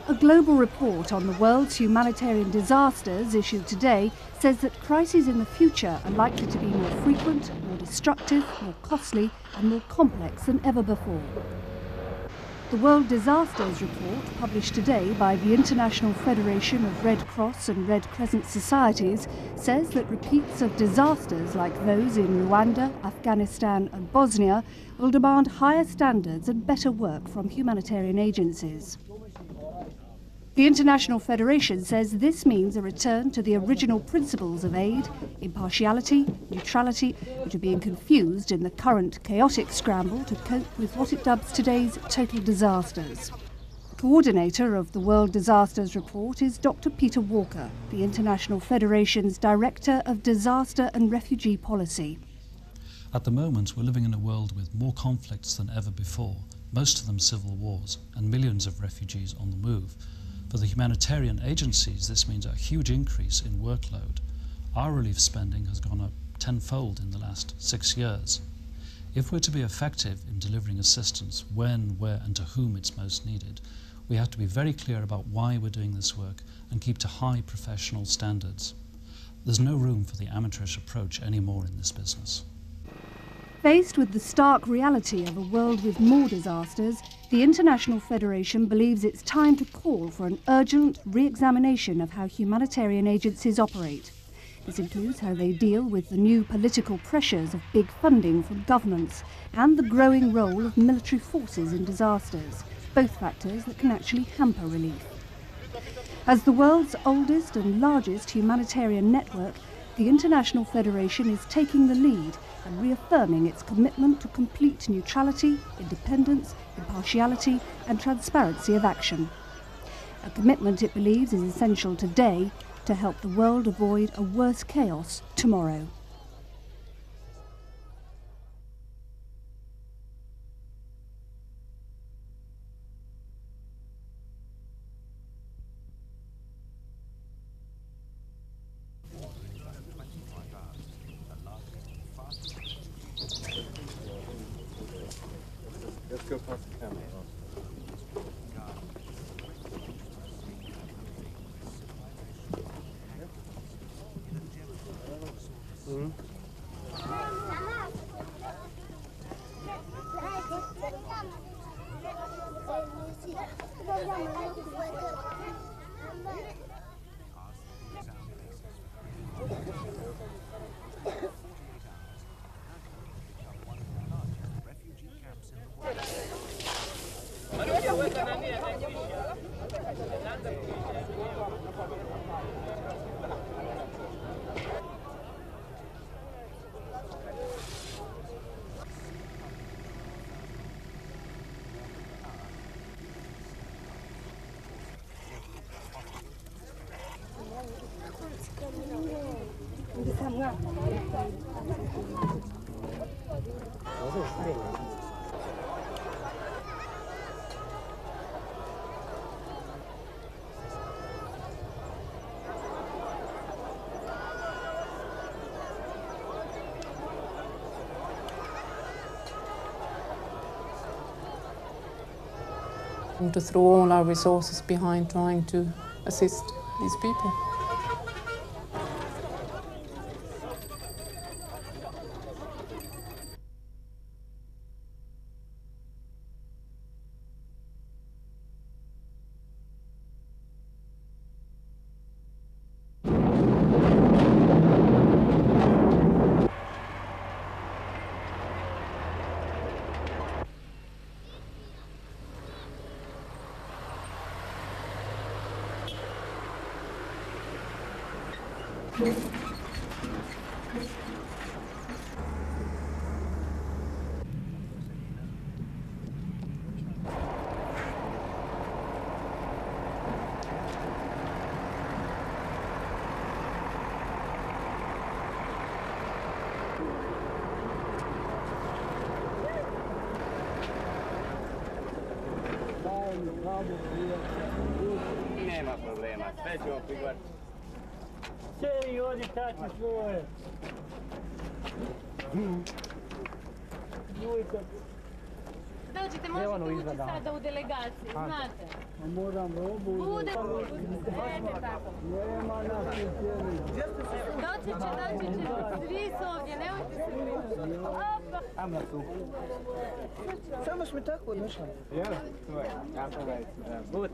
A global report on the world's humanitarian disasters issued today says that crises in the future are likely to be more frequent, more destructive, more costly and more complex than ever before. The World Disasters Report, published today by the International Federation of Red Cross and Red Crescent Societies, says that repeats of disasters like those in Rwanda, Afghanistan and Bosnia will demand higher standards and better work from humanitarian agencies. The International Federation says this means a return to the original principles of aid, impartiality, neutrality, which are being confused in the current chaotic scramble to cope with what it dubs today's total disasters. Coordinator of the World Disasters Report is Dr. Peter Walker, the International Federation's Director of Disaster and Refugee Policy. At the moment, we're living in a world with more conflicts than ever before, most of them civil wars, and millions of refugees on the move. For the humanitarian agencies, this means a huge increase in workload. Our relief spending has gone up tenfold in the last 6 years. If we're to be effective in delivering assistance when, where and to whom it's most needed, we have to be very clear about why we're doing this work and keep to high professional standards. There's no room for the amateurish approach anymore in this business. Faced with the stark reality of a world with more disasters, the International Federation believes it's time to call for an urgent re-examination of how humanitarian agencies operate. This includes how they deal with the new political pressures of big funding from governments and the growing role of military forces in disasters, both factors that can actually hamper relief. As the world's oldest and largest humanitarian network, the International Federation is taking the lead and reaffirming its commitment to complete neutrality, independence, impartiality and transparency of action. A commitment it believes is essential today to help the world avoid a worse chaos tomorrow. Let's go past the camera. To throw all our resources behind trying to assist these people. Nema problema, sve ćemo prihvatiti. Seri ovdje tači svoje. dođite, možete ući sada u delegaciju, znate. Bude, idete tako. Doći će, svi su ovdje, nemojte se brinuti. Ajmo tu. Samo smo tako odnošli. Jel? To je, jako bude.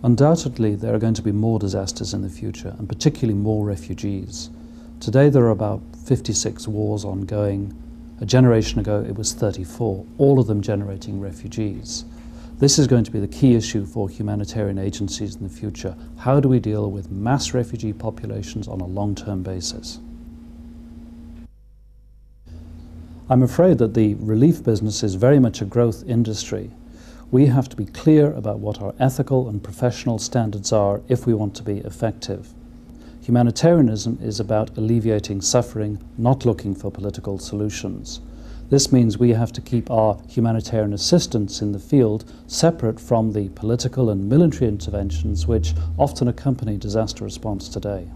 Undoubtedly, there are going to be more disasters in the future, and particularly more refugees. Today there are about 56 wars ongoing. A generation ago it was 34, all of them generating refugees. This is going to be the key issue for humanitarian agencies in the future. How do we deal with mass refugee populations on a long-term basis? I'm afraid that the relief business is very much a growth industry. We have to be clear about what our ethical and professional standards are if we want to be effective. Humanitarianism is about alleviating suffering, not looking for political solutions. This means we have to keep our humanitarian assistance in the field separate from the political and military interventions which often accompany disaster response today.